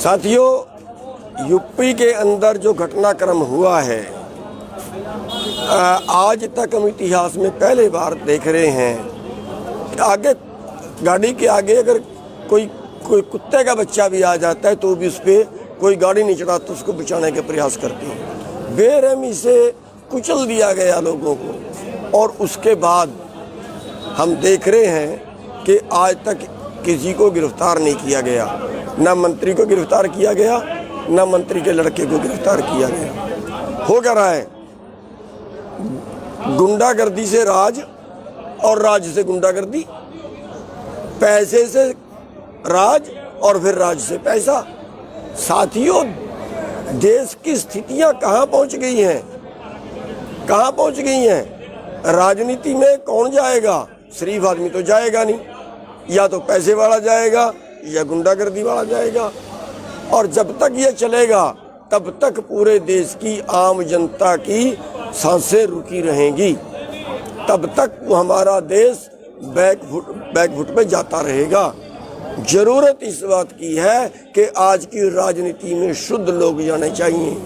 साथियों, यूपी के अंदर जो घटनाक्रम हुआ है, आज तक हम इतिहास में पहले बार देख रहे हैं। आगे गाड़ी के आगे अगर कोई कुत्ते का बच्चा भी आ जाता है तो भी उस पर कोई गाड़ी नहीं चढ़ाता, उसको बचाने के प्रयास करते हैं। बेरहमी से कुचल दिया गया लोगों को, और उसके बाद हम देख रहे हैं कि आज तक किसी को गिरफ्तार नहीं किया गया। ना मंत्री को गिरफ्तार किया गया, ना मंत्री के लड़के को गिरफ्तार किया गया। हो क्या रहा है? गुंडागर्दी से राज और राज से गुंडागर्दी, पैसे से राज और फिर राज से पैसा। साथियों, देश की स्थितियां कहां पहुंच गई हैं? कहां पहुंच गई हैं? राजनीति में कौन जाएगा? शरीफ आदमी तो जाएगा नहीं, या तो पैसे वाला जाएगा या गुंडागर्दी वाला जाएगा। और जब तक ये चलेगा तब तक पूरे देश की आम जनता की सांसें रुकी रहेंगी, तब तक हमारा देश बैकफुट पे जाता रहेगा। जरूरत इस बात की है कि आज की राजनीति में शुद्ध लोग जाने चाहिए।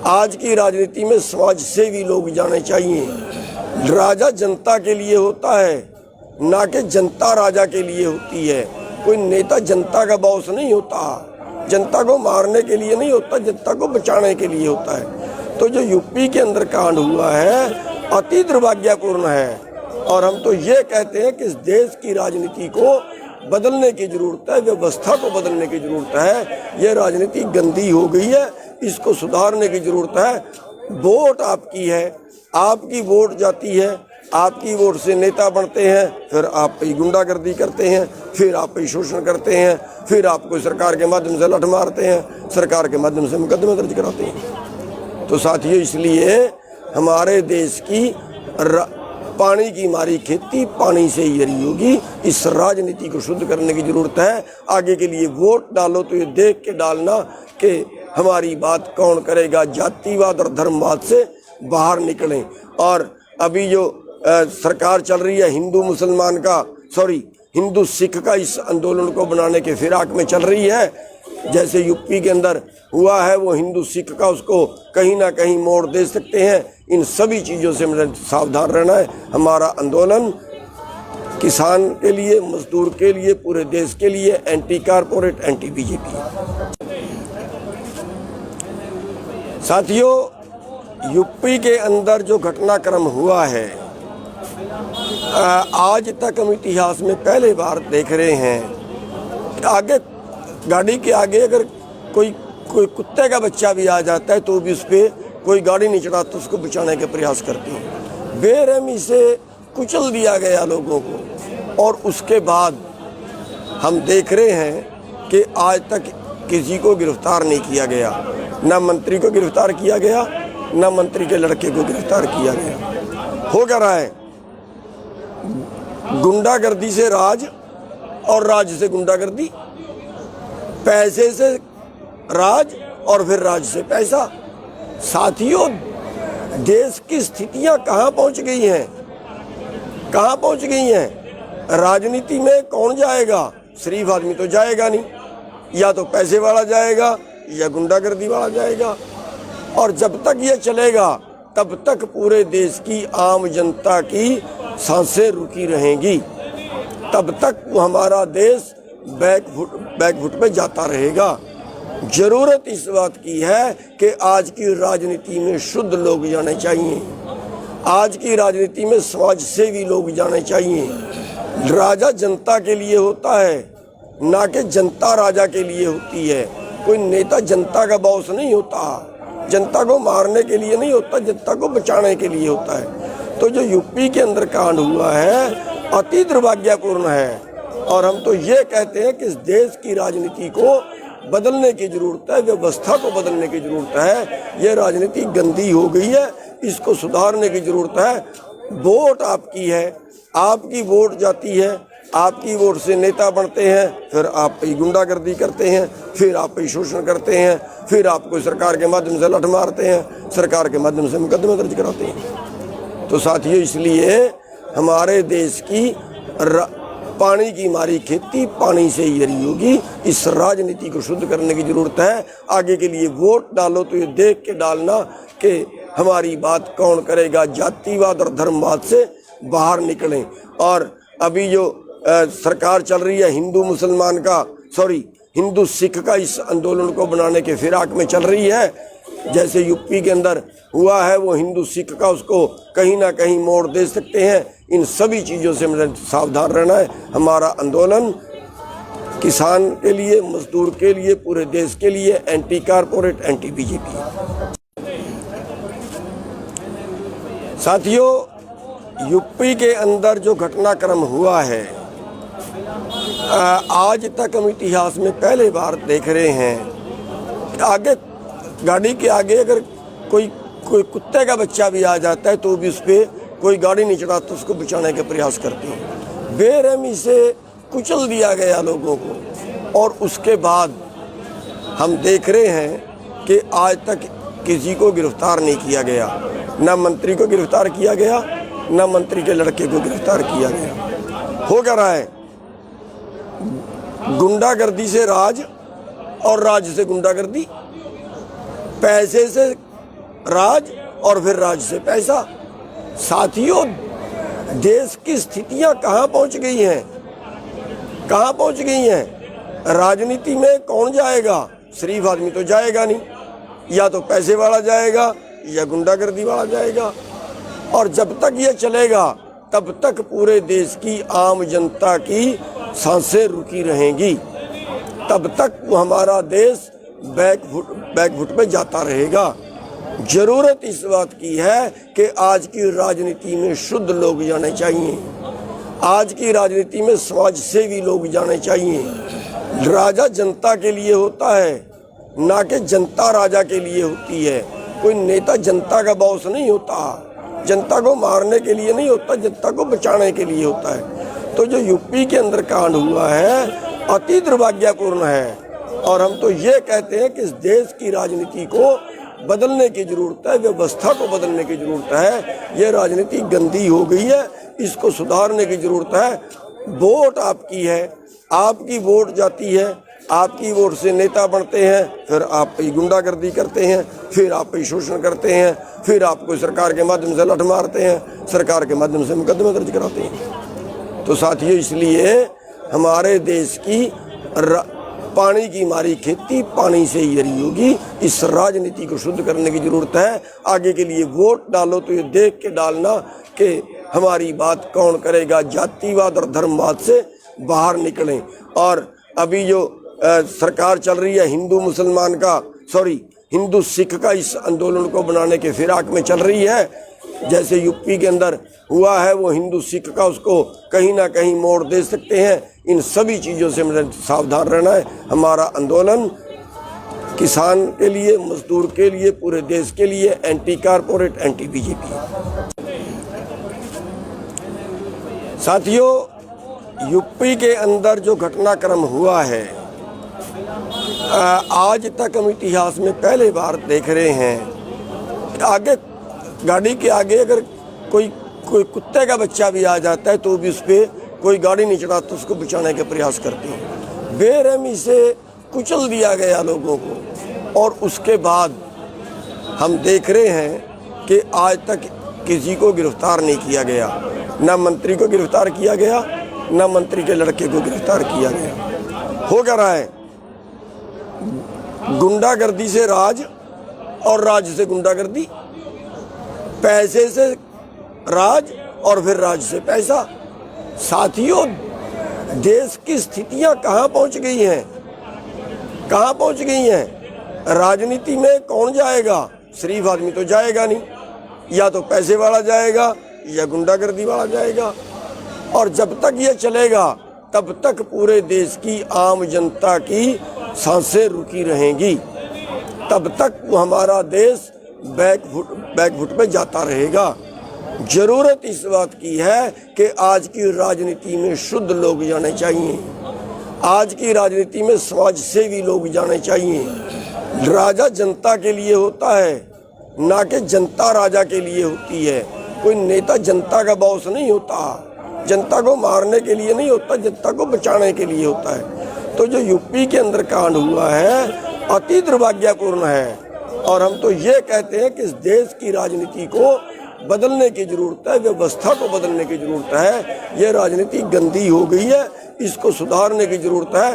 आज की राजनीति में समाज सेवी लोग जाने चाहिए। राजा जनता के लिए होता है, ना कि जनता राजा के लिए होती है। कोई नेता जनता का बॉस नहीं होता, जनता को मारने के लिए नहीं होता, जनता को बचाने के लिए होता है। तो जो यूपी के अंदर कांड हुआ है अति दुर्भाग्यपूर्ण है, और हम तो ये कहते हैं कि इस देश की राजनीति को बदलने की जरूरत है, व्यवस्था को बदलने की जरूरत है। ये राजनीति गंदी हो गई है, इसको सुधारने की जरूरत है। वोट आपकी है, आपकी वोट जाती है, आपकी वोट से नेता बनते हैं, फिर आप पे गुंडागर्दी करते हैं, फिर आप पे शोषण करते हैं, फिर आपको सरकार के माध्यम से लठ मारते हैं, सरकार के माध्यम से मुकदमे दर्ज कराते हैं। तो साथियों, इसलिए हमारे देश की पानी की मारी खेती पानी से ही हरी होगी। इस राजनीति को शुद्ध करने की जरूरत है। आगे के लिए वोट डालो तो ये देख के डालना कि हमारी बात कौन करेगा। जातिवाद और धर्मवाद से बाहर निकलें। और अभी जो सरकार चल रही है हिंदू सिख का इस आंदोलन को बनाने के फिराक में चल रही है, जैसे यूपी के अंदर हुआ है, वो हिंदू सिख का उसको कहीं ना कहीं मोड़ दे सकते हैं। इन सभी चीज़ों से मुझे सावधान रहना है। हमारा आंदोलन किसान के लिए, मजदूर के लिए, पूरे देश के लिए, एंटी कारपोरेट, एंटी बीजेपी। साथियों, यूपी के अंदर जो घटनाक्रम हुआ है, आज तक हम इतिहास में पहले बार देख रहे हैं। आगे गाड़ी के आगे अगर कोई कुत्ते का बच्चा भी आ जाता है तो भी उस पर कोई गाड़ी नहीं चढ़ाता, उसको बचाने के प्रयास करते हैं। बेरहमी से कुचल दिया गया लोगों को, और उसके बाद हम देख रहे हैं कि आज तक किसी को गिरफ्तार नहीं किया गया। ना मंत्री को गिरफ्तार किया गया, ना मंत्री के लड़के को गिरफ्तार किया गया। हो क्या रहा है? गुंडागर्दी से राज और राज से गुंडागर्दी, पैसे से राज और फिर राज से पैसा। साथियों, देश की स्थितियां कहां पहुंच गई हैं? कहां पहुंच गई हैं? राजनीति में कौन जाएगा? शरीफ आदमी तो जाएगा नहीं, या तो पैसे वाला जाएगा या गुंडागर्दी वाला जाएगा। और जब तक ये चलेगा तब तक पूरे देश की आम जनता की सांसें रुकी रहेंगी, तब तक हमारा देश बैकफुट पे जाता रहेगा। जरूरत इस बात की है कि आज की राजनीति में शुद्ध लोग जाने चाहिए। आज की राजनीति में समाज सेवी लोग जाने चाहिए। राजा जनता के लिए होता है, ना कि जनता राजा के लिए होती है। कोई नेता जनता का बॉस नहीं होता, जनता को मारने के लिए नहीं होता, जनता को बचाने के लिए होता है। तो जो यूपी के अंदर कांड हुआ है अति दुर्भाग्यपूर्ण है, और हम तो ये कहते हैं कि इस देश की राजनीति को बदलने की जरूरत है, व्यवस्था को बदलने की जरूरत है। ये राजनीति गंदी हो गई है, इसको सुधारने की जरूरत है। वोट आपकी है, आपकी वोट जाती है, आपकी वोट से नेता बनते हैं, फिर आप पे गुंडागर्दी करते हैं, फिर आप पे शोषण करते हैं, फिर आपको सरकार के माध्यम से लठ मारते हैं, सरकार के माध्यम से मुकदमे दर्ज कराते हैं। तो साथियों, इसलिए हमारे देश की पानी की मारी खेती पानी से ही हरी होगी। इस राजनीति को शुद्ध करने की जरूरत है। आगे के लिए वोट डालो तो ये देख के डालना कि हमारी बात कौन करेगा। जातिवाद और धर्मवाद से बाहर निकलें। और अभी जो सरकार चल रही है हिंदू सिख का इस आंदोलन को बनाने के फिराक में चल रही है, जैसे यूपी के अंदर हुआ है, वो हिंदू सिख का उसको कहीं ना कहीं मोड़ दे सकते हैं। इन सभी चीज़ों से हमें सावधान रहना है। हमारा आंदोलन किसान के लिए, मजदूर के लिए, पूरे देश के लिए एंटी कारपोरेट, एंटी बीजेपी। साथियों, यूपी के अंदर जो घटनाक्रम हुआ है, आज तक हम इतिहास में पहले बार देख रहे हैं। आगे गाड़ी के आगे अगर कोई कुत्ते का बच्चा भी आ जाता है तो भी उस पर कोई गाड़ी नहीं चढ़ाता, उसको बचाने के प्रयास करते हैं। बेरहमी से कुचल दिया गया लोगों को। और उसके बाद हम देख रहे हैं कि आज तक किसी को गिरफ्तार नहीं किया गया। ना मंत्री को गिरफ्तार किया गया, ना मंत्री के लड़के को गिरफ्तार किया गया। हो क्या रहा है? गुंडागर्दी से राज और राज से गुंडागर्दी, पैसे से राज और फिर राज से पैसा। साथियों, देश की स्थितियां कहां पहुंच गई हैं? कहां पहुंच गई हैं? राजनीति में कौन जाएगा? शरीफ आदमी तो जाएगा नहीं, या तो पैसे वाला जाएगा या गुंडागर्दी वाला जाएगा। और जब तक ये चलेगा तब तक पूरे देश की आम जनता की सांसें रुकी रहेंगी। तब तक हमारा देश बैकफुट पे जाता रहेगा। जरूरत इस बात की है कि आज की राजनीति में शुद्ध लोग जाने चाहिए। आज की राजनीति में समाज सेवी लोग जाने चाहिए। राजा जनता के लिए होता है, ना कि जनता राजा के लिए होती है। कोई नेता जनता का बॉस नहीं होता, जनता को मारने के लिए नहीं होता, जनता को बचाने के लिए होता है। तो जो यूपी के अंदर कांड हुआ है अति दुर्भाग्यपूर्ण है। और हम तो ये कहते हैं कि इस देश की राजनीति को बदलने की जरूरत है, व्यवस्था को बदलने की जरूरत है। ये राजनीति गंदी हो गई है, इसको सुधारने की जरूरत है। वोट आपकी है, आपकी वोट जाती है, आपकी वोट से नेता बनते हैं, फिर आप पे गुंडागर्दी करते हैं, फिर आप पे शोषण करते हैं, फिर आपको सरकार के माध्यम से लठ मारते हैं, सरकार के माध्यम से मुकदमे दर्ज कराते हैं। तो साथियों, इसलिए हमारे देश की पानी की मारी खेती पानी से ही हरी होगी। इस राजनीति को शुद्ध करने की जरूरत है। आगे के लिए वोट डालो तो ये देख के डालना कि हमारी बात कौन करेगा। जातिवाद और धर्मवाद से बाहर निकलें। और अभी जो सरकार चल रही है हिंदू सिख का इस आंदोलन को बनाने के फिराक में चल रही है, जैसे यूपी के अंदर हुआ है, वो हिंदू सिख का उसको कहीं ना कहीं मोड़ दे सकते हैं। इन सभी चीज़ों से हमें सावधान रहना है। हमारा आंदोलन किसान के लिए, मजदूर के लिए, पूरे देश के लिए एंटी कारपोरेट, एंटी बीजेपी। साथियों, यूपी के अंदर जो घटनाक्रम हुआ है, आज तक हम इतिहास में पहले बार देख रहे हैं। आगे गाड़ी के आगे अगर कोई कुत्ते का बच्चा भी आ जाता है तो भी उस पर कोई गाड़ी नहीं चढ़ाता, उसको बचाने के प्रयास करते हैं। बेरहमी से कुचल दिया गया लोगों को। और उसके बाद हम देख रहे हैं कि आज तक किसी को गिरफ्तार नहीं किया गया। ना मंत्री को गिरफ्तार किया गया, ना मंत्री के लड़के को गिरफ्तार किया गया। हो क्या रहा है? गुंडागर्दी से राज और राज से गुंडागर्दी, पैसे से राज और फिर राज से पैसा। साथियों, देश की स्थितियां कहां पहुंच गई हैं? कहां पहुंच गई हैं? राजनीति में कौन जाएगा? शरीफ आदमी तो जाएगा नहीं, या तो पैसे वाला जाएगा या गुंडागर्दी वाला जाएगा। और जब तक ये चलेगा तब तक पूरे देश की आम जनता की सांसें रुकी रहेंगी। तब तक हमारा देश बैकफुट पे जाता रहेगा। जरूरत इस बात की है कि आज की राजनीति में शुद्ध लोग जाने चाहिए। आज की राजनीति में समाज सेवी लोग जाने चाहिए। राजा जनता के लिए होता है, ना कि जनता राजा के लिए होती है। कोई नेता जनता का बॉस नहीं होता, जनता को मारने के लिए नहीं होता, जनता को बचाने के लिए होता है। तो जो यूपी के अंदर कांड हुआ है अति दुर्भाग्यपूर्ण है, और हम तो ये कहते हैं कि इस देश की राजनीति को बदलने की जरूरत है, व्यवस्था को बदलने की जरूरत है। ये राजनीति गंदी हो गई है, इसको सुधारने की जरूरत है।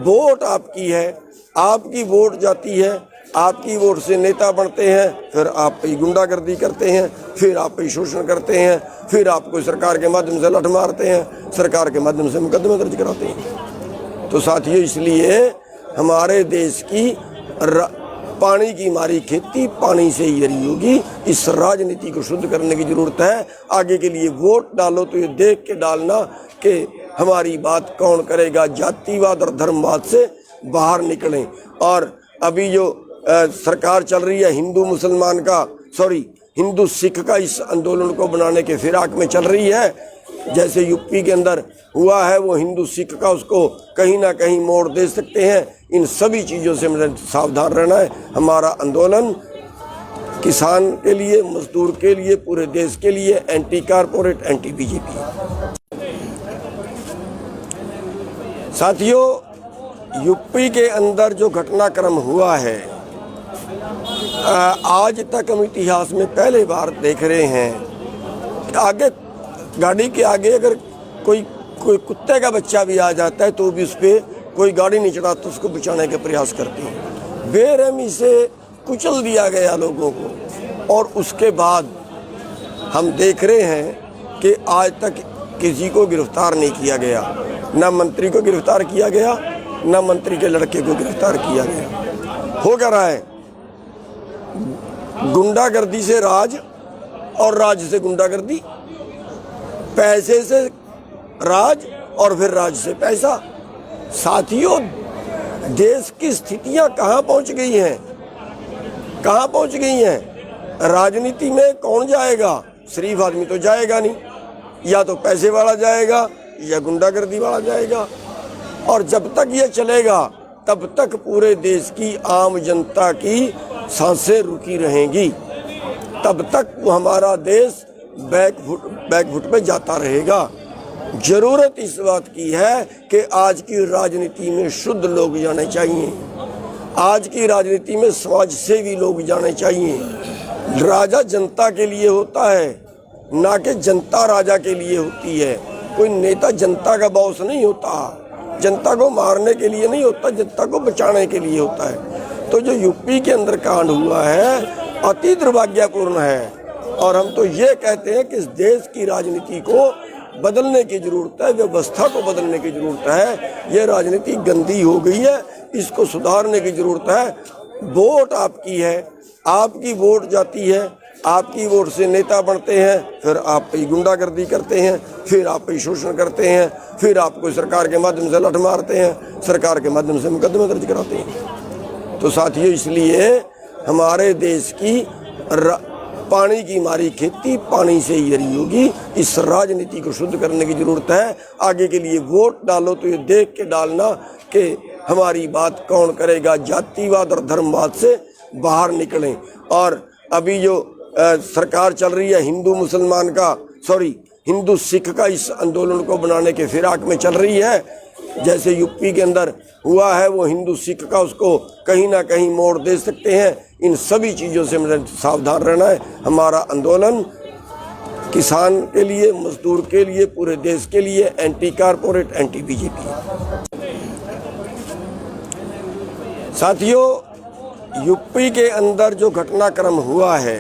वोट आपकी है, आपकी वोट जाती है, आपकी वोट से नेता बनते हैं, फिर आप पे गुंडागर्दी करते हैं, फिर आप पे शोषण करते हैं, फिर आपको सरकार के माध्यम से लठ मारते हैं, सरकार के माध्यम से मुकदमे दर्ज कराते हैं। तो साथियों, इसलिए हमारे देश की पानी की मारी खेती पानी से ही हरी होगी। इस राजनीति को शुद्ध करने की जरूरत है। आगे के लिए वोट डालो तो ये देख के डालना कि हमारी बात कौन करेगा। जातिवाद और धर्मवाद से बाहर निकलें। और अभी जो सरकार चल रही है हिंदू सिख का इस आंदोलन को बनाने के फिराक में चल रही है, जैसे यूपी के अंदर हुआ है, वो हिंदू सिख का उसको कहीं ना कहीं मोड़ दे सकते हैं। इन सभी चीज़ों से मुझे सावधान रहना है। हमारा आंदोलन किसान के लिए, मजदूर के लिए, पूरे देश के लिए एंटी कारपोरेट, एंटी बीजेपी है। साथियों, यूपी के अंदर जो घटनाक्रम हुआ है, आज तक हम इतिहास में पहले बार देख रहे हैं। आगे गाड़ी के आगे अगर कोई कुत्ते का बच्चा भी आ जाता है तो भी उस पर कोई गाड़ी नहीं चढ़ाता, उसको बचाने के प्रयास करते हैं। बेरहमी से कुचल दिया गया लोगों को, और उसके बाद हम देख रहे हैं कि आज तक किसी को गिरफ्तार नहीं किया गया। ना मंत्री को गिरफ्तार किया गया, ना मंत्री के लड़के को गिरफ्तार किया गया। हो क्या रहा है? गुंडागर्दी से राज और राज से गुंडागर्दी, पैसे से राज और फिर राज से पैसा। साथियों, देश की स्थितियां कहां पहुंच गई हैं? कहां पहुंच गई हैं? राजनीति में कौन जाएगा? शरीफ आदमी तो जाएगा नहीं, या तो पैसे वाला जाएगा या गुंडागर्दी वाला जाएगा। और जब तक ये चलेगा तब तक पूरे देश की आम जनता की सांसें रुकी रहेंगी, तब तक वो हमारा देश बैकफुट पे जाता रहेगा। जरूरत इस बात की है कि आज की राजनीति में शुद्ध लोग जाने चाहिए। आज की राजनीति में समाज सेवी लोग जाने चाहिए। राजा जनता के लिए होता है, ना कि जनता राजा के लिए होती है। कोई नेता जनता का बॉस नहीं होता, जनता को मारने के लिए नहीं होता, जनता को बचाने के लिए होता है। तो जो यूपी के अंदर कांड हुआ है अति दुर्भाग्यपूर्ण है, और हम तो ये कहते हैं कि इस देश की राजनीति को बदलने की जरूरत है, व्यवस्था को बदलने की जरूरत है। ये राजनीति गंदी हो गई है, इसको सुधारने की जरूरत है। वोट आपकी है, आपकी वोट जाती है, आपकी वोट से नेता बनते हैं, फिर आप पे गुंडागर्दी करते हैं, फिर आप पे शोषण करते हैं, फिर आपको सरकार के माध्यम से लठ मारते हैं, सरकार के माध्यम से मुकदमे दर्ज कराते हैं। तो साथियों, इसलिए हमारे देश की पानी की मारी खेती पानी से ही हरी होगी। इस राजनीति को शुद्ध करने की जरूरत है। आगे के लिए वोट डालो तो ये देख के डालना कि हमारी बात कौन करेगा। जातिवाद और धर्मवाद से बाहर निकलें। और अभी जो सरकार चल रही है हिंदू सिख का इस आंदोलन को बनाने के फिराक में चल रही है, जैसे यूपी के अंदर हुआ है, वो हिंदू सिख का उसको कहीं ना कहीं मोड़ दे सकते हैं। इन सभी चीज़ों से मुझे सावधान रहना है। हमारा आंदोलन किसान के लिए, मजदूर के लिए, पूरे देश के लिए एंटी कारपोरेट, एंटी बीजेपी है। साथियों, यूपी के अंदर जो घटनाक्रम हुआ है,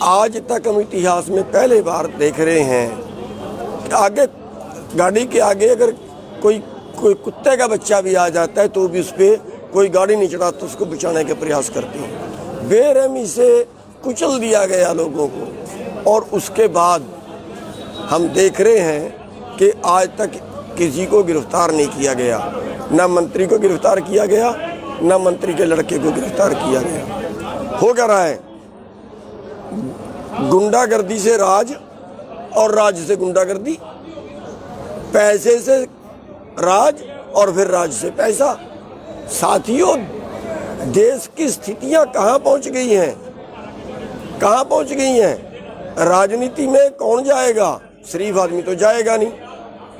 आज तक हम इतिहास में पहले बार देख रहे हैं। आगे गाड़ी के आगे अगर कोई कुत्ते का बच्चा भी आ जाता है तो भी उस पर कोई गाड़ी नहीं चढ़ाता, उसको बचाने के प्रयास करते हैं। बेरहमी से कुचल दिया गया लोगों को, और उसके बाद हम देख रहे हैं कि आज तक किसी को गिरफ्तार नहीं किया गया। ना मंत्री को गिरफ्तार किया गया, ना मंत्री के लड़के को गिरफ्तार किया गया। हो क्या रहा है? गुंडागर्दी से राज और राज से गुंडागर्दी, पैसे से राज और फिर राज से पैसा। साथियों, देश की स्थितियां कहां पहुंच गई हैं? कहां पहुंच गई हैं? राजनीति में कौन जाएगा? शरीफ आदमी तो जाएगा नहीं,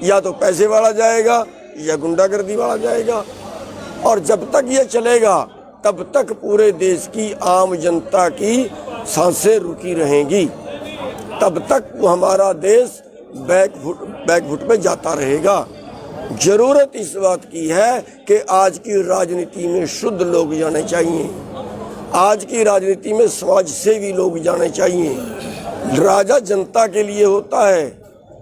या तो पैसे वाला जाएगा या गुंडागर्दी वाला जाएगा। और जब तक ये चलेगा तब तक पूरे देश की आम जनता की सांसें रुकी रहेंगी, तब तक वो हमारा देश बैकफुट पे जाता रहेगा। जरूरत इस बात की है कि आज की राजनीति में शुद्ध लोग जाने चाहिए, आज की राजनीति में समाज सेवी लोग जाने चाहिए। राजा जनता के लिए होता है,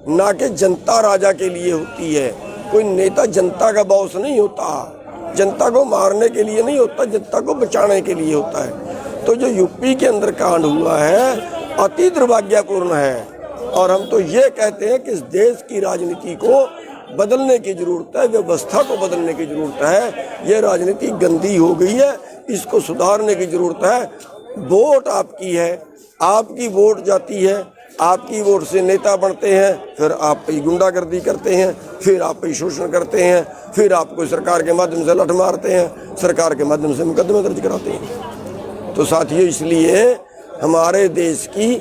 ना कि जनता राजा के लिए होती है। कोई नेता जनता का बॉस नहीं होता, जनता को मारने के लिए नहीं होता, जनता को बचाने के लिए होता है। तो जो यूपी के अंदर कांड हुआ है अति दुर्भाग्यपूर्ण है, और हम तो ये कहते हैं कि इस देश की राजनीति को बदलने की जरूरत है, व्यवस्था को बदलने की जरूरत है। ये राजनीति गंदी हो गई है, इसको सुधारने की जरूरत है। वोट आपकी है, आपकी वोट जाती है, आपकी वोट से नेता बनते हैं, फिर आप पे गुंडागर्दी करते हैं, फिर आप पे शोषण करते हैं, फिर आपको सरकार के माध्यम से लठ मारते हैं, सरकार के माध्यम से मुकदमे दर्ज कराते हैं। तो साथियों, इसलिए हमारे देश की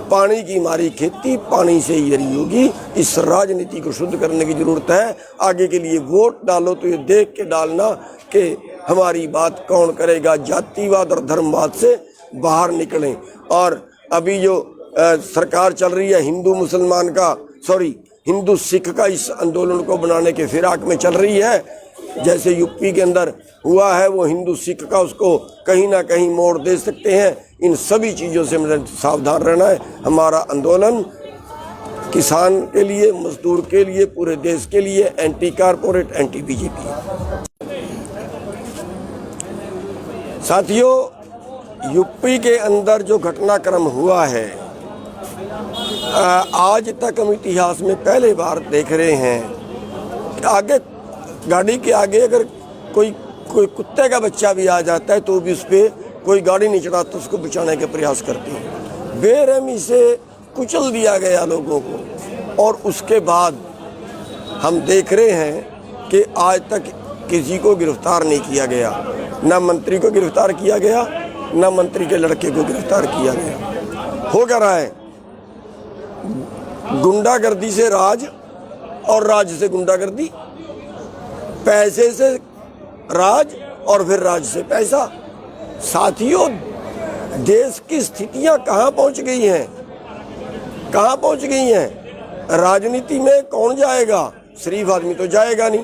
पानी की मारी खेती पानी से ही हरी होगी। इस राजनीति को शुद्ध करने की जरूरत है। आगे के लिए वोट डालो तो ये देख के डालना कि हमारी बात कौन करेगा, जातिवाद और धर्मवाद से बाहर निकलें। और अभी जो सरकार चल रही है हिंदू सिख का इस आंदोलन को बनाने के फिराक में चल रही है, जैसे यूपी के अंदर हुआ है, वो हिंदू सिख का उसको कहीं ना कहीं मोड़ दे सकते हैं। इन सभी चीज़ों से मुझे सावधान रहना है। हमारा आंदोलन किसान के लिए, मजदूर के लिए, पूरे देश के लिए, एंटी कारपोरेट, एंटी बीजेपी। साथियों, यूपी के अंदर जो घटनाक्रम हुआ है, आज तक हम इतिहास में पहले बार देख रहे हैं। आगे गाड़ी के आगे अगर कोई कुत्ते का बच्चा भी आ जाता है तो भी उस पर कोई गाड़ी नहीं चढ़ाता, उसको बचाने के प्रयास करते हैं। बेरहमी से कुचल दिया गया लोगों को, और उसके बाद हम देख रहे हैं कि आज तक किसी को गिरफ्तार नहीं किया गया। ना मंत्री को गिरफ्तार किया गया, ना मंत्री के लड़के को गिरफ्तार किया गया। हो क्या रहा है? गुंडागर्दी से राज और राज से गुंडागर्दी, पैसे से राज और फिर राज से पैसा। साथियों, देश की स्थितियां कहां पहुंच गई हैं, कहां पहुंच गई हैं? राजनीति में कौन जाएगा? शरीफ आदमी तो जाएगा नहीं,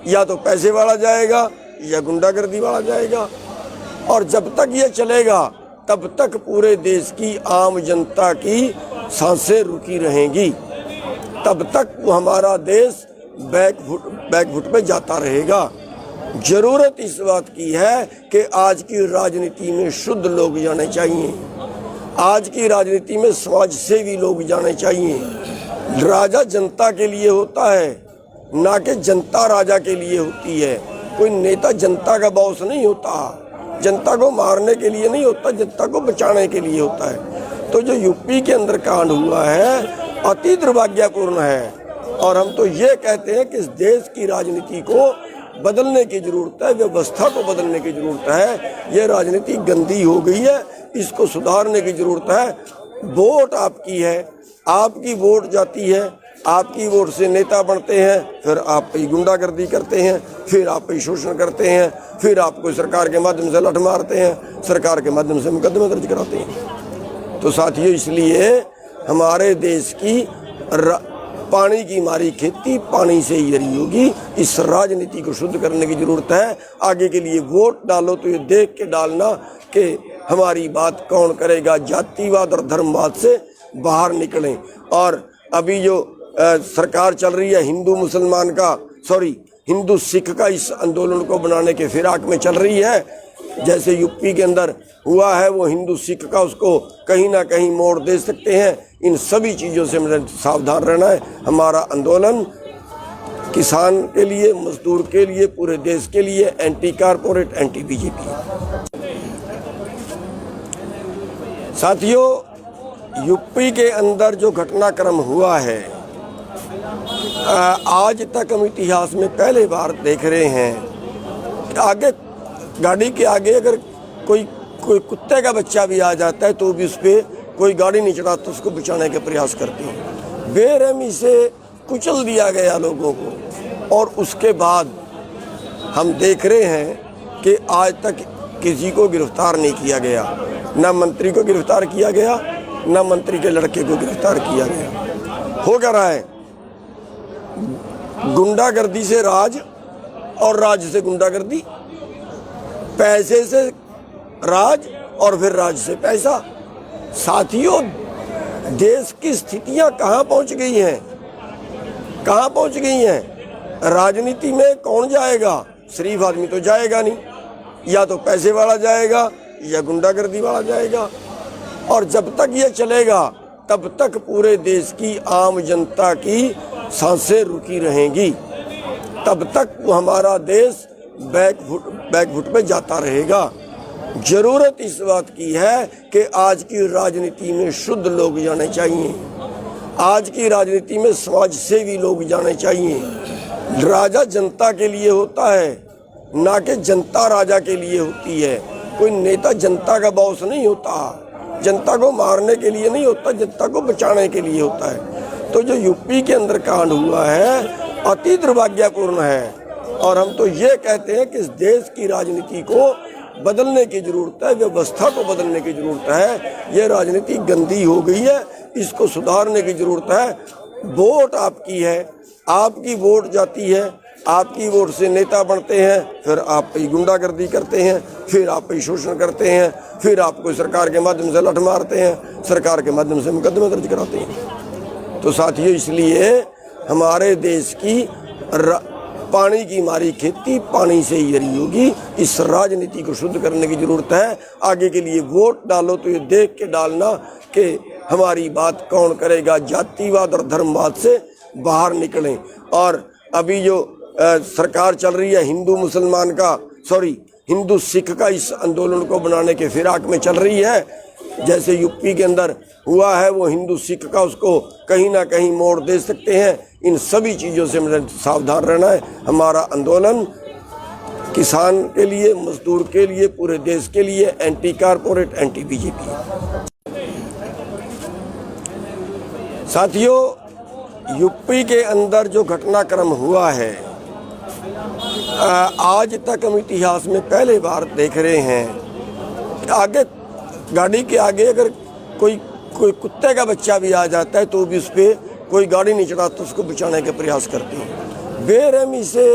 या तो पैसे वाला जाएगा या गुंडागर्दी वाला जाएगा। और जब तक ये चलेगा तब तक पूरे देश की आम जनता की सांसें रुकी रहेंगी, तब तक वो हमारा देश बैकफुट पे जाता रहेगा। जरूरत इस बात की है कि आज की राजनीति में शुद्ध लोग जाने चाहिए, आज की राजनीति में समाज सेवी लोग जाने चाहिए। राजा जनता के लिए होता है, ना कि जनता राजा के लिए होती है। कोई नेता जनता का बॉस नहीं होता, जनता को मारने के लिए नहीं होता, जनता को बचाने के लिए होता है। तो जो यूपी के अंदर कांड हुआ है अति दुर्भाग्यपूर्ण है, और हम तो ये कहते हैं कि इस देश की राजनीति को बदलने की जरूरत है, व्यवस्था को बदलने की जरूरत है। ये राजनीति गंदी हो गई है, इसको सुधारने की जरूरत है। वोट आपकी है, आपकी वोट जाती है, आपकी वोट से नेता बनते हैं, फिर आप पे गुंडागर्दी करते हैं, फिर आप पे शोषण करते हैं, फिर आपको सरकार के माध्यम से लठ मारते हैं, सरकार के माध्यम से मुकदमे दर्ज कराते हैं। तो साथियों, इसलिए हमारे देश की पानी की मारी खेती पानी से ही हरी होगी। इस राजनीति को शुद्ध करने की जरूरत है। आगे के लिए वोट डालो तो ये देख के डालना कि हमारी बात कौन करेगा, जातिवाद और धर्मवाद से बाहर निकलें। और अभी जो सरकार चल रही है हिंदू सिख का इस आंदोलन को बनाने के फिराक में चल रही है, जैसे यूपी के अंदर हुआ है, वो हिंदू सिख का उसको कहीं ना कहीं मोड़ दे सकते हैं। इन सभी चीज़ों से मुझे सावधान रहना है। हमारा आंदोलन किसान के लिए, मजदूर के लिए, पूरे देश के लिए, एंटी कारपोरेट, एंटी बीजेपी। साथियों, यूपी के अंदर जो घटनाक्रम हुआ है, आज तक हम इतिहास में पहले बार देख रहे हैं। आगे गाड़ी के आगे अगर कोई कुत्ते का बच्चा भी आ जाता है तो भी उस पर कोई गाड़ी नहीं चढ़ा तो उसको बचाने के प्रयास करते हैं। बेरहमी से कुचल दिया गया लोगों को, और उसके बाद हम देख रहे हैं कि आज तक किसी को गिरफ्तार नहीं किया गया। ना मंत्री को गिरफ्तार किया गया, ना मंत्री के लड़के को गिरफ्तार किया गया। हो क्या रहा है? गुंडागर्दी से राज और राज से गुंडागर्दी, पैसे से राज और फिर राज से पैसा। साथियों, देश की स्थितियां कहां पहुंच गई हैं? कहां पहुंच गई हैं? राजनीति में कौन जाएगा? शरीफ आदमी तो जाएगा नहीं, या तो पैसे वाला जाएगा या गुंडागर्दी वाला जाएगा। और जब तक ये चलेगा तब तक पूरे देश की आम जनता की सांसें रुकी रहेंगी, तब तक हमारा देश बैकफुट पे जाता रहेगा। जरूरत इस बात की है कि आज की राजनीति में शुद्ध लोग जाने चाहिए, आज की राजनीति में समाज सेवी लोग जाने चाहिए। राजा जनता के लिए होता है, ना कि जनता राजा के लिए होती है। कोई नेता जनता का बॉस नहीं होता, जनता को मारने के लिए नहीं होता, जनता को बचाने के लिए होता है। तो जो यूपी के अंदर कांड हुआ है अति दुर्भाग्यपूर्ण है, और हम तो ये कहते हैं कि इस देश की राजनीति को बदलने की जरूरत है, व्यवस्था को बदलने की जरूरत है। ये राजनीति गंदी हो गई है, इसको सुधारने की जरूरत है। वोट आपकी है, आपकी वोट जाती है, आपकी वोट से नेता बनते हैं, फिर आप पे गुंडागर्दी करते हैं, फिर आप पे शोषण करते हैं, फिर आपको सरकार के माध्यम से लठ मारते हैं, सरकार के माध्यम से मुकदमे दर्ज कराते हैं। तो साथियों, इसलिए हमारे देश की पानी की मारी खेती पानी से ही हरी होगी। इस राजनीति को शुद्ध करने की जरूरत है। आगे के लिए वोट डालो तो ये देख के डालना कि हमारी बात कौन करेगा। जातिवाद और धर्मवाद से बाहर निकलें। और अभी जो सरकार चल रही है हिंदू सिख का इस आंदोलन को बनाने के फिराक में चल रही है, जैसे यूपी के अंदर हुआ है, वो हिंदू सिख का उसको कहीं ना कहीं मोड़ दे सकते हैं। इन सभी चीज़ों से मुझे सावधान रहना है। हमारा आंदोलन किसान के लिए, मजदूर के लिए, पूरे देश के लिए, एंटी कारपोरेट, एंटी बीजेपी। साथियों, यूपी के अंदर जो घटनाक्रम हुआ है, आज तक हम इतिहास में पहले बार देख रहे हैं। आगे गाड़ी के आगे अगर कोई कुत्ते का बच्चा भी आ जाता है तो भी उस पर कोई गाड़ी नहीं चढ़ा तो उसको बचाने के प्रयास करते हैं। बेरहमी से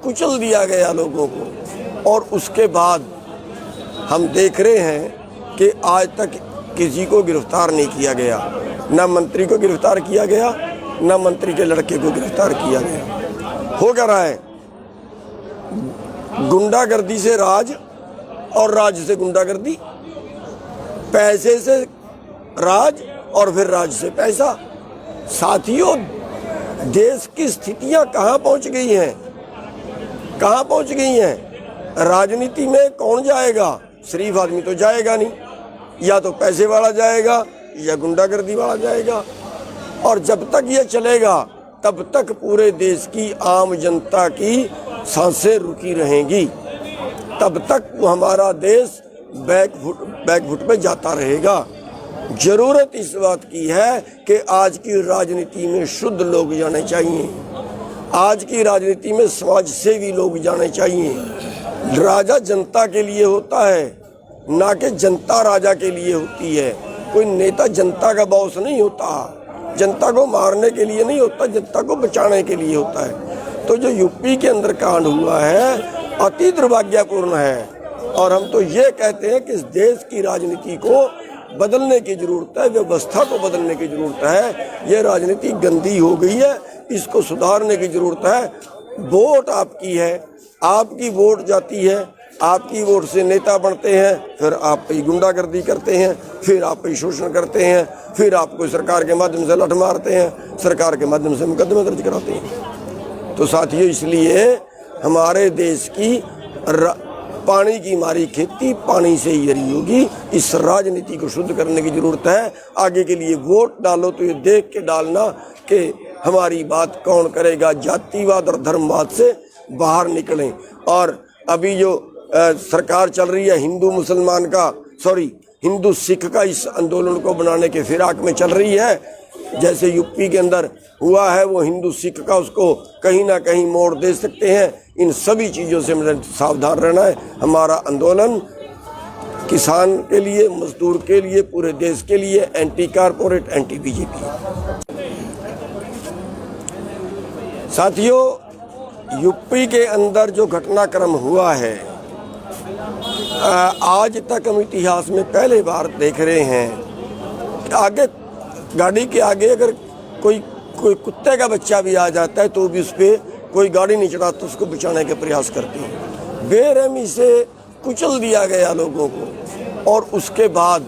कुचल दिया गया लोगों को, और उसके बाद हम देख रहे हैं कि आज तक किसी को गिरफ्तार नहीं किया गया। ना मंत्री को गिरफ्तार किया गया, ना मंत्री के लड़के को गिरफ्तार किया गया। हो क्या रहा है? गुंडागर्दी से राज और राज से गुंडागर्दी, पैसे से राज और फिर राज से पैसा। साथियों, देश की स्थितियां कहां पहुंच गई हैं? कहां पहुंच गई हैं? राजनीति में कौन जाएगा? शरीफ आदमी तो जाएगा नहीं, या तो पैसे वाला जाएगा या गुंडागर्दी वाला जाएगा। और जब तक ये चलेगा तब तक पूरे देश की आम जनता की सांसें रुकी रहेंगी, तब तक हमारा देश बैकफुट पे जाता रहेगा। जरूरत इस बात की है कि आज की राजनीति में शुद्ध लोग जाने चाहिए, आज की राजनीति में समाज सेवी लोग जाने चाहिए। राजा जनता के लिए होता है, ना कि जनता राजा के लिए होती है। कोई नेता जनता का बॉस नहीं होता, जनता को मारने के लिए नहीं होता, जनता को बचाने के लिए होता है। तो जो यूपी के अंदर कांड हुआ है अति दुर्भाग्यपूर्ण है, और हम तो ये कहते हैं कि इस देश की राजनीति को बदलने की जरूरत है, व्यवस्था को बदलने की जरूरत है। ये राजनीति गंदी हो गई है, इसको सुधारने की जरूरत है। वोट आपकी है, आपकी वोट जाती है, आपकी वोट से नेता बनते हैं, फिर आप पे गुंडागर्दी करते हैं, फिर आप पे शोषण करते हैं, फिर आपको सरकार के माध्यम से लठ मारते हैं, सरकार के माध्यम से मुकदमे दर्ज कराते हैं। तो साथियों, इसलिए हमारे देश की पानी की मारी खेती पानी से ही हरी होगी। इस राजनीति को शुद्ध करने की जरूरत है। आगे के लिए वोट डालो तो ये देख के डालना कि हमारी बात कौन करेगा। जातिवाद और धर्मवाद से बाहर निकलें। और अभी जो सरकार चल रही है हिंदू सिख का इस आंदोलन को बनाने के फिराक में चल रही है। जैसे यूपी के अंदर हुआ है, वो हिंदू सिख का उसको कहीं ना कहीं मोड़ दे सकते हैं। इन सभी चीज़ों से हमें सावधान रहना है। हमारा आंदोलन किसान के लिए, मजदूर के लिए, पूरे देश के लिए एंटी कारपोरेट, एंटी बीजेपी। साथियों, यूपी के अंदर जो घटनाक्रम हुआ है, आज तक हम इतिहास में पहले बार देख रहे हैं कि आगे गाड़ी के आगे अगर कोई कुत्ते का बच्चा भी आ जाता है तो भी उस पर कोई गाड़ी नहीं चढ़ाता, उसको बचाने के प्रयास करते हैं। बेरहमी से कुचल दिया गया लोगों को, और उसके बाद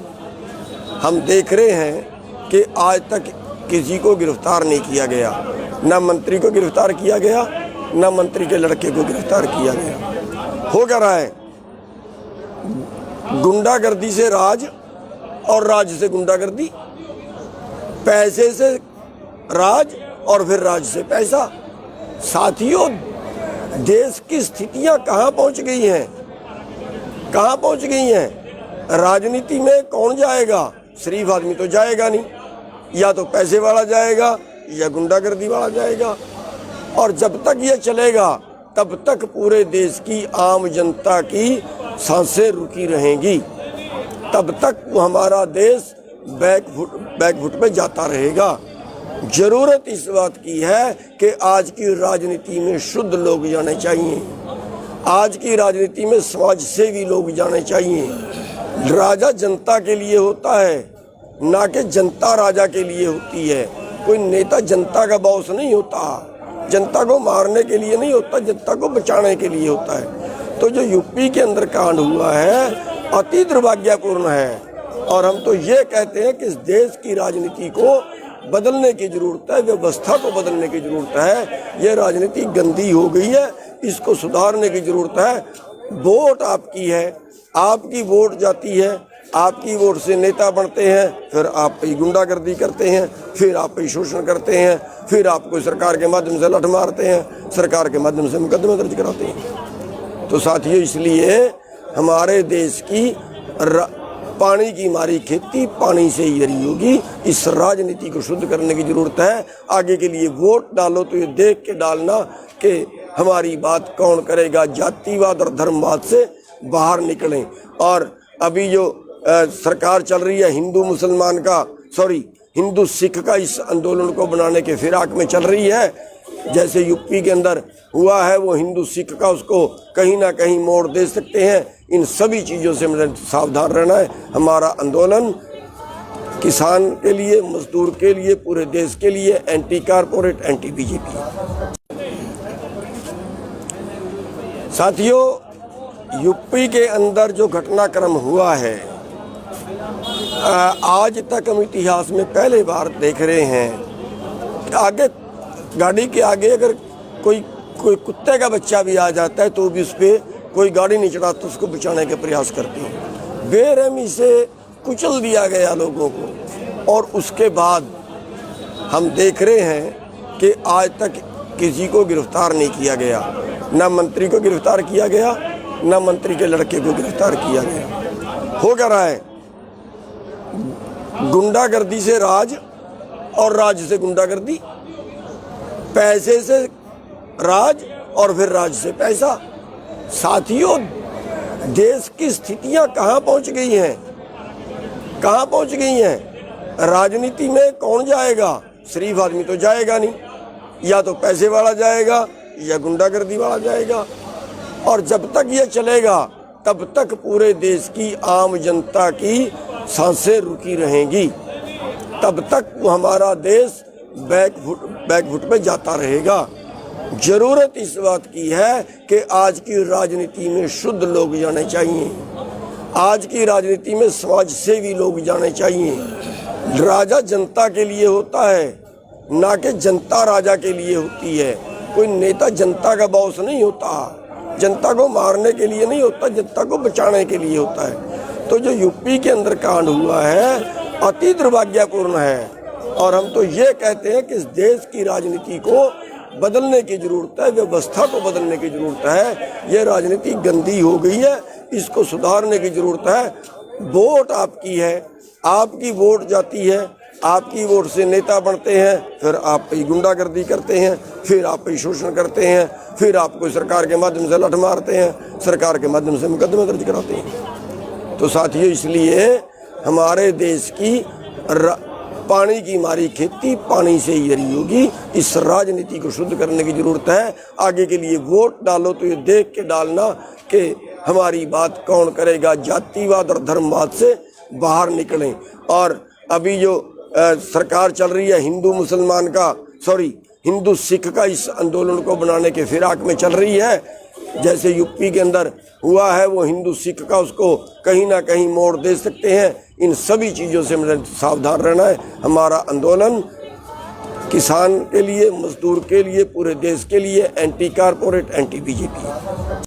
हम देख रहे हैं कि आज तक किसी को गिरफ्तार नहीं किया गया। ना मंत्री को गिरफ्तार किया गया, ना मंत्री के लड़के को गिरफ्तार किया गया। हो क्या रहा है? गुंडागर्दी से राज और राज से गुंडागर्दी, पैसे से राज और फिर राज से पैसा। साथियों, देश की स्थितियां कहां पहुंच गई हैं? कहां पहुंच गई हैं? राजनीति में कौन जाएगा? शरीफ आदमी तो जाएगा नहीं, या तो पैसे वाला जाएगा या गुंडागर्दी वाला जाएगा। और जब तक ये चलेगा तब तक पूरे देश की आम जनता की सांसें रुकी रहेंगी, तब तक हमारा देश बैकफुट पे जाता रहेगा। जरूरत इस बात की है कि आज की राजनीति में शुद्ध लोग जाने चाहिए। आज की राजनीति में समाज सेवी लोग जाने चाहिए। राजा जनता के लिए होता है, ना कि जनता राजा के लिए होती है। कोई नेता जनता का बॉस नहीं होता, जनता को मारने के लिए नहीं होता, जनता को बचाने के लिए होता है। तो जो यूपी के अंदर कांड हुआ है अति दुर्भाग्यपूर्ण है, और हम तो ये कहते हैं कि इस देश की राजनीति को बदलने की जरूरत है, व्यवस्था को बदलने की जरूरत है। ये राजनीति गंदी हो गई है, इसको सुधारने की जरूरत है। वोट आपकी है, आपकी वोट जाती है, आपकी वोट से नेता बनते हैं, फिर आप पे गुंडागर्दी करते हैं, फिर आप पे शोषण करते हैं, फिर आपको सरकार के माध्यम से लठ मारते हैं, सरकार के माध्यम से मुकदमे दर्ज कराते हैं। तो साथियों, इसलिए हमारे देश की पानी की मारी खेती पानी से ही हरी होगी। इस राजनीति को शुद्ध करने की जरूरत है। आगे के लिए वोट डालो तो ये देख के डालना कि हमारी बात कौन करेगा। जातिवाद और धर्मवाद से बाहर निकलें। और अभी जो सरकार चल रही है हिंदू सिख का इस आंदोलन को बनाने के फिराक में चल रही है। जैसे यूपी के अंदर हुआ है, वो हिंदू सिख का उसको कहीं ना कहीं मोड़ दे सकते हैं। इन सभी चीज़ों से हमें सावधान रहना है। हमारा आंदोलन किसान के लिए, मजदूर के लिए, पूरे देश के लिए एंटी कारपोरेट, एंटी बीजेपी। साथियों, यूपी के अंदर जो घटनाक्रम हुआ है, आज तक हम इतिहास में पहले बार देख रहे हैं कि आगे गाड़ी के आगे अगर कोई कुत्ते का बच्चा भी आ जाता है तो भी उस पर कोई गाड़ी नहीं चढ़ाता, उसको बचाने के प्रयास करते हैं। बेरहमी से कुचल दिया गया लोगों को, और उसके बाद हम देख रहे हैं कि आज तक किसी को गिरफ्तार नहीं किया गया। ना मंत्री को गिरफ्तार किया गया, ना मंत्री के लड़के को गिरफ्तार किया गया। हो क्या रहा है? गुंडागर्दी से राज और राज से गुंडागर्दी, पैसे से राज और फिर राज से पैसा। साथियों, देश की स्थितियां कहां पहुंच गई हैं? कहां पहुंच गई हैं? राजनीति में कौन जाएगा? शरीफ आदमी तो जाएगा नहीं, या तो पैसे वाला जाएगा या गुंडागर्दी वाला जाएगा। और जब तक ये चलेगा तब तक पूरे देश की आम जनता की सांसें रुकी रहेंगी, तब तक हमारा देश बैकफुट पे जाता रहेगा। जरूरत इस बात की है कि आज की राजनीति में शुद्ध लोग जाने चाहिए। आज की राजनीति में समाज सेवी लोग जाने चाहिए। राजा जनता के लिए होता है, ना कि जनता राजा के लिए होती है। कोई नेता जनता का बॉस नहीं होता, जनता को मारने के लिए नहीं होता, जनता को बचाने के लिए होता है। तो जो यूपी के अंदर कांड हुआ है अति दुर्भाग्यपूर्ण है, और हम तो ये कहते हैं कि इस देश की राजनीति को बदलने की जरूरत है, व्यवस्था को बदलने की जरूरत है। ये राजनीति गंदी हो गई है, इसको सुधारने की जरूरत है। वोट आपकी है, आपकी वोट जाती है, आपकी वोट से नेता बनते हैं, फिर आप पे गुंडागर्दी करते हैं, फिर आप पे शोषण करते हैं, फिर आपको सरकार के माध्यम से लठ मारते हैं, सरकार के माध्यम से मुकदमे दर्ज कराते हैं। तो साथियों, इसलिए हमारे देश की पानी की मारी खेती पानी से ही हरी होगी। इस राजनीति को शुद्ध करने की जरूरत है। आगे के लिए वोट डालो तो ये देख के डालना कि हमारी बात कौन करेगा। जातिवाद और धर्मवाद से बाहर निकलें। और अभी जो सरकार चल रही है हिंदू सिख का इस आंदोलन को बनाने के फिराक में चल रही है, जैसे यूपी के अंदर हुआ है, वो हिंदू सिख का उसको कहीं ना कहीं मोड़ दे सकते हैं। इन सभी चीज़ों से मुझे सावधान रहना है। हमारा आंदोलन किसान के लिए, मजदूर के लिए, पूरे देश के लिए एंटी कारपोरेट, एंटी बीजेपी है।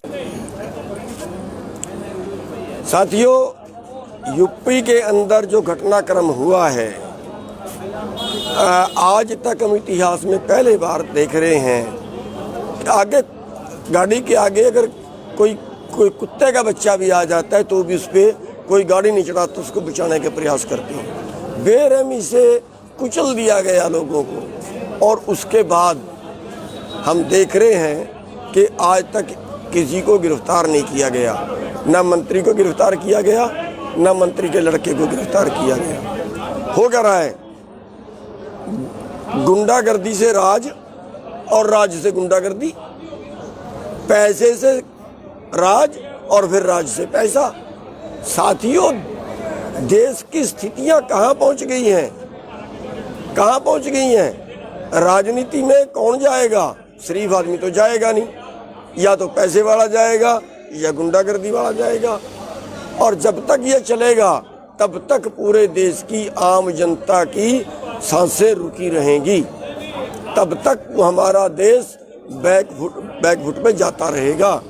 साथियों, यूपी के अंदर जो घटनाक्रम हुआ है, आज तक हम इतिहास में पहले बार देख रहे हैं। आगे गाड़ी के आगे अगर कोई कुत्ते का बच्चा भी आ जाता है तो भी उस पर कोई गाड़ी नहीं चढ़ाता, उसको बचाने के प्रयास करते हैं। बेरहमी से कुचल दिया गया लोगों को। और उसके बाद हम देख रहे हैं कि आज तक किसी को गिरफ्तार नहीं किया गया। ना मंत्री को गिरफ्तार किया गया, ना मंत्री के लड़के को गिरफ्तार किया गया। हो क्या रहा है? गुंडागर्दी से राज और राज से गुंडागर्दी, पैसे से राज और फिर राज से पैसा। साथियों, देश की स्थितियां कहां पहुंच गई हैं? कहां पहुंच गई हैं? राजनीति में कौन जाएगा? शरीफ आदमी तो जाएगा नहीं, या तो पैसे वाला जाएगा या गुंडागर्दी वाला जाएगा। और जब तक ये चलेगा तब तक पूरे देश की आम जनता की सांसें रुकी रहेंगी, तब तक हमारा देश बैकफुट पे जाता रहेगा।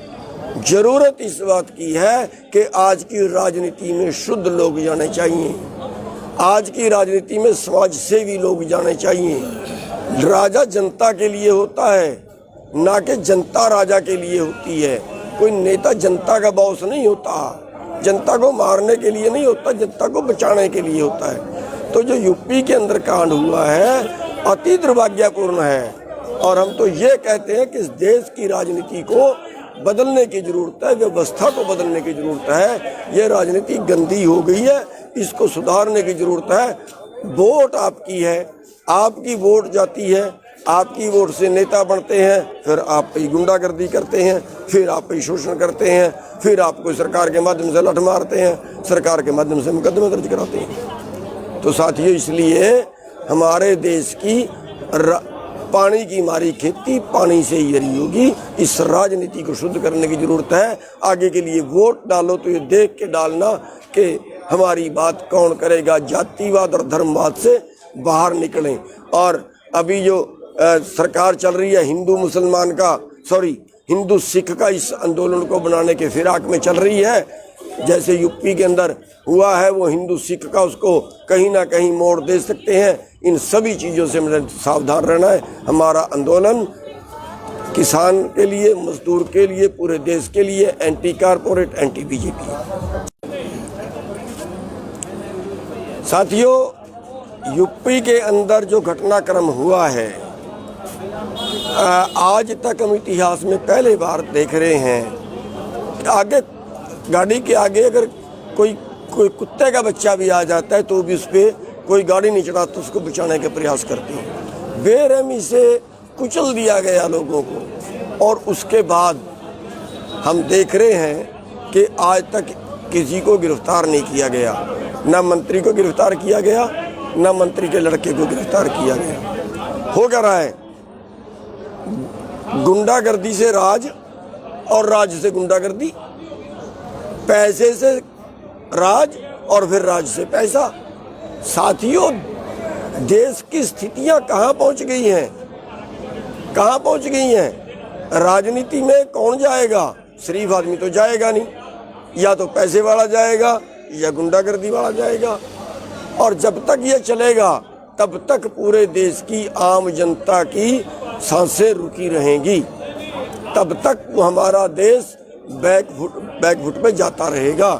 जरूरत इस बात की है कि आज की राजनीति में शुद्ध लोग जाने चाहिए। आज की राजनीति में समाज सेवी लोग जाने चाहिए। राजा जनता के लिए होता है, ना कि जनता राजा के लिए होती है। कोई नेता जनता का बॉस नहीं होता, जनता को मारने के लिए नहीं होता, जनता को बचाने के लिए होता है। तो जो यूपी के अंदर कांड हुआ है अति दुर्भाग्यपूर्ण है। और हम तो ये कहते हैं कि इस देश की राजनीति को बदलने की जरूरत है, व्यवस्था को बदलने की जरूरत है। ये राजनीति गंदी हो गई है, इसको सुधारने की जरूरत है। वोट आपकी है, आपकी वोट जाती है, आपकी वोट से नेता बनते हैं, फिर आप पे गुंडागर्दी करते हैं, फिर आप पे शोषण करते हैं, फिर आपको सरकार के माध्यम से लठ मारते हैं, सरकार के माध्यम से मुकदमे दर्ज कराते हैं। तो साथियों, इसलिए हमारे देश की पानी की मारी खेती पानी से ही हरी होगी। इस राजनीति को शुद्ध करने की जरूरत है। आगे के लिए वोट डालो तो ये देख के डालना कि हमारी बात कौन करेगा। जातिवाद और धर्मवाद से बाहर निकलें। और अभी जो सरकार चल रही है हिंदू सिख का इस आंदोलन को बनाने के फिराक में चल रही है, जैसे यूपी के अंदर हुआ है, वो हिंदू सिख का उसको कहीं ना कहीं मोड़ दे सकते हैं। इन सभी चीज़ों से मुझे सावधान रहना है। हमारा आंदोलन किसान के लिए, मजदूर के लिए, पूरे देश के लिए एंटी कारपोरेट, एंटी बीजेपी है। साथियों, यूपी के अंदर जो घटनाक्रम हुआ है, आज तक हम इतिहास में पहले बार देख रहे हैं। आगे गाड़ी के आगे अगर कोई कुत्ते का बच्चा भी आ जाता है तो भी उस पर कोई गाड़ी नहीं चढ़ाता, उसको बचाने के प्रयास करते हैं। बेरहमी से कुचल दिया गया लोगों को। और उसके बाद हम देख रहे हैं कि आज तक किसी को गिरफ्तार नहीं किया गया। ना मंत्री को गिरफ्तार किया गया, ना मंत्री के लड़के को गिरफ्तार किया गया। हो क्या रहा है? गुंडागर्दी से राज और राज से गुंडागर्दी, पैसे से राज और फिर राज से पैसा। साथियों, देश की स्थितियां कहां पहुंच गई हैं? कहां पहुंच गई हैं? राजनीति में कौन जाएगा? शरीफ आदमी तो जाएगा नहीं, या तो पैसे वाला जाएगा या गुंडागर्दी वाला जाएगा। और जब तक ये चलेगा तब तक पूरे देश की आम जनता की सांसें रुकी रहेंगी, तब तक हमारा देश बैकफुट पे जाता रहेगा।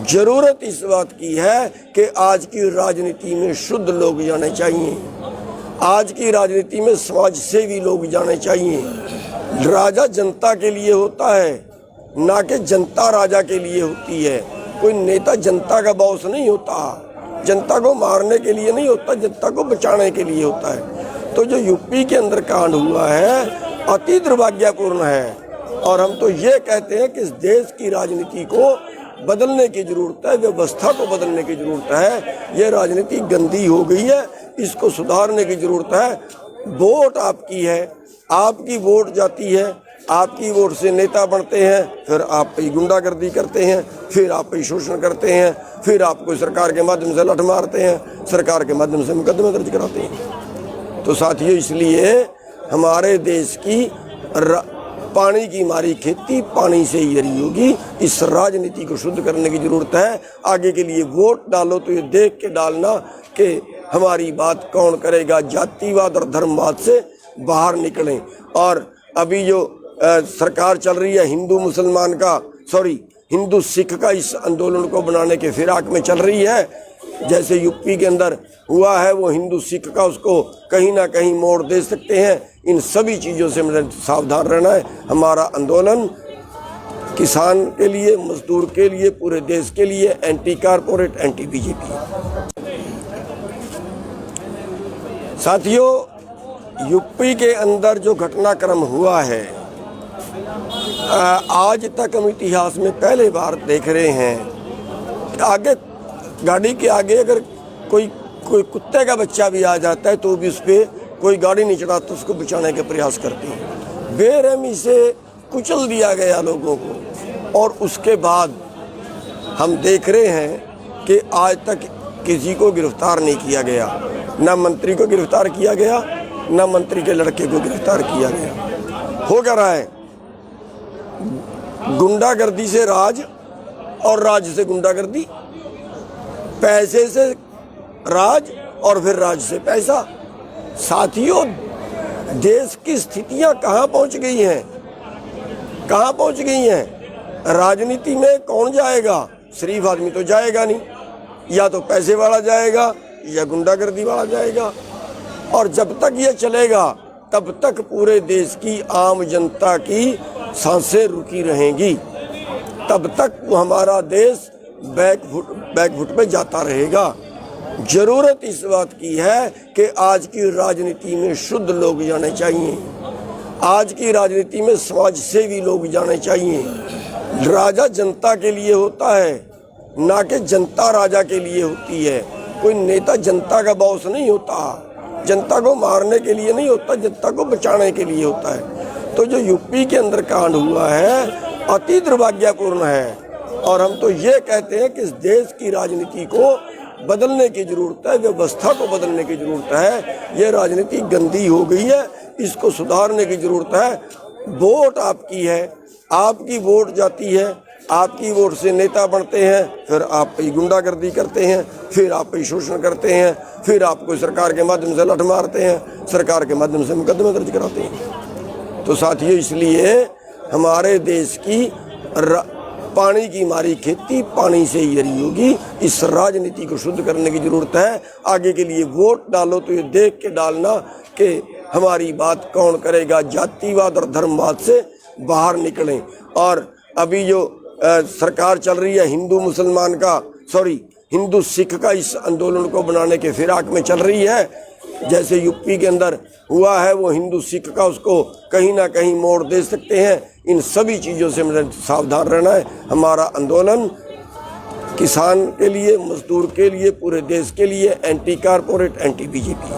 जरूरत इस बात की है कि आज की राजनीति में शुद्ध लोग जाने चाहिए। आज की राजनीति में समाज सेवी लोग जाने चाहिए। राजा जनता के लिए होता है, ना कि जनता राजा के लिए होती है। कोई नेता जनता का बॉस नहीं होता, जनता को मारने के लिए नहीं होता, जनता को बचाने के लिए होता है। तो जो यूपी के अंदर कांड हुआ है अति दुर्भाग्यपूर्ण है, और हम तो ये कहते हैं कि इस देश की राजनीति को बदलने की जरूरत है, व्यवस्था को बदलने की जरूरत है। ये राजनीति गंदी हो गई है, इसको सुधारने की जरूरत है। वोट आपकी है, आपकी वोट जाती है, आपकी वोट से नेता बनते हैं, फिर आप पे गुंडागर्दी करते हैं, फिर आप पे शोषण करते हैं, फिर आपको सरकार के माध्यम से लठ मारते हैं, सरकार के माध्यम से मुकदमे दर्ज कराते हैं। तो साथियों, इसलिए हमारे देश की पानी की मारी खेती पानी से ही हरी होगी। इस राजनीति को शुद्ध करने की जरूरत है। आगे के लिए वोट डालो तो ये देख के डालना कि हमारी बात कौन करेगा। जातिवाद और धर्मवाद से बाहर निकलें। और अभी जो सरकार चल रही है हिंदू सिख का इस आंदोलन को बनाने के फिराक में चल रही है, जैसे यूपी के अंदर हुआ है, वो हिंदू सिख का उसको कहीं ना कहीं मोड़ दे सकते हैं। इन सभी चीज़ों से हमें सावधान रहना है। हमारा आंदोलन किसान के लिए, मजदूर के लिए, पूरे देश के लिए, एंटी कारपोरेट, एंटी बीजेपी। साथियों, यूपी के अंदर जो घटनाक्रम हुआ है, आज तक हम इतिहास में पहले बार देख रहे हैं। आगे गाड़ी के आगे अगर कोई कुत्ते का बच्चा भी आ जाता है तो भी उस पर कोई गाड़ी नहीं चढ़ाता, उसको बचाने के प्रयास करते हैं। बेरहमी से कुचल दिया गया लोगों को, और उसके बाद हम देख रहे हैं कि आज तक किसी को गिरफ्तार नहीं किया गया। ना मंत्री को गिरफ्तार किया गया, ना मंत्री के लड़के को गिरफ्तार किया गया। हो क्या रहा है? गुंडागर्दी से राज और राज से गुंडागर्दी, पैसे से राज और फिर राज से पैसा। साथियों, देश की स्थितियां कहां पहुंच गई हैं, कहां पहुंच गई हैं। राजनीति में कौन जाएगा? शरीफ आदमी तो जाएगा नहीं, या तो पैसे वाला जाएगा या गुंडागर्दी वाला जाएगा। और जब तक ये चलेगा तब तक पूरे देश की आम जनता की सांसें रुकी रहेंगी, तब तक हमारा देश बैकफुट पे जाता रहेगा। जरूरत इस बात की है कि आज की राजनीति में शुद्ध लोग जाने चाहिए। आज की राजनीति में समाज सेवी लोग जाने चाहिए। राजा जनता के लिए होता है, ना कि जनता राजा के लिए होती है। कोई नेता जनता का बॉस नहीं होता, जनता को मारने के लिए नहीं होता, जनता को बचाने के लिए होता है। तो जो यूपी के अंदर कांड हुआ है अति दुर्भाग्यपूर्ण है, और हम तो ये कहते हैं कि इस देश की राजनीति को बदलने की जरूरत है, व्यवस्था को बदलने की जरूरत है। ये राजनीति गंदी हो गई है, इसको सुधारने की जरूरत है। वोट आपकी है, आपकी वोट जाती है, आपकी वोट से नेता बनते हैं, फिर आप पे गुंडागर्दी करते हैं, फिर आप पे शोषण करते हैं, फिर आपको सरकार के माध्यम से लठ मारते हैं, सरकार के माध्यम से मुकदमे दर्ज कराते हैं। तो साथियों, इसलिए हमारे देश की पानी की मारी खेती पानी से ही हरी होगी। इस राजनीति को शुद्ध करने की जरूरत है। आगे के लिए वोट डालो तो ये देख के डालना कि हमारी बात कौन करेगा। जातिवाद और धर्मवाद से बाहर निकलें। और अभी जो सरकार चल रही है हिंदू सिख का इस आंदोलन को बनाने के फिराक में चल रही है, जैसे यूपी के अंदर हुआ है, वो हिंदू सिख का उसको कहीं ना कहीं मोड़ दे सकते हैं। इन सभी चीज़ों से हमें सावधान रहना है। हमारा आंदोलन किसान के लिए, मजदूर के लिए, पूरे देश के लिए, एंटी कारपोरेट, एंटी बीजेपी।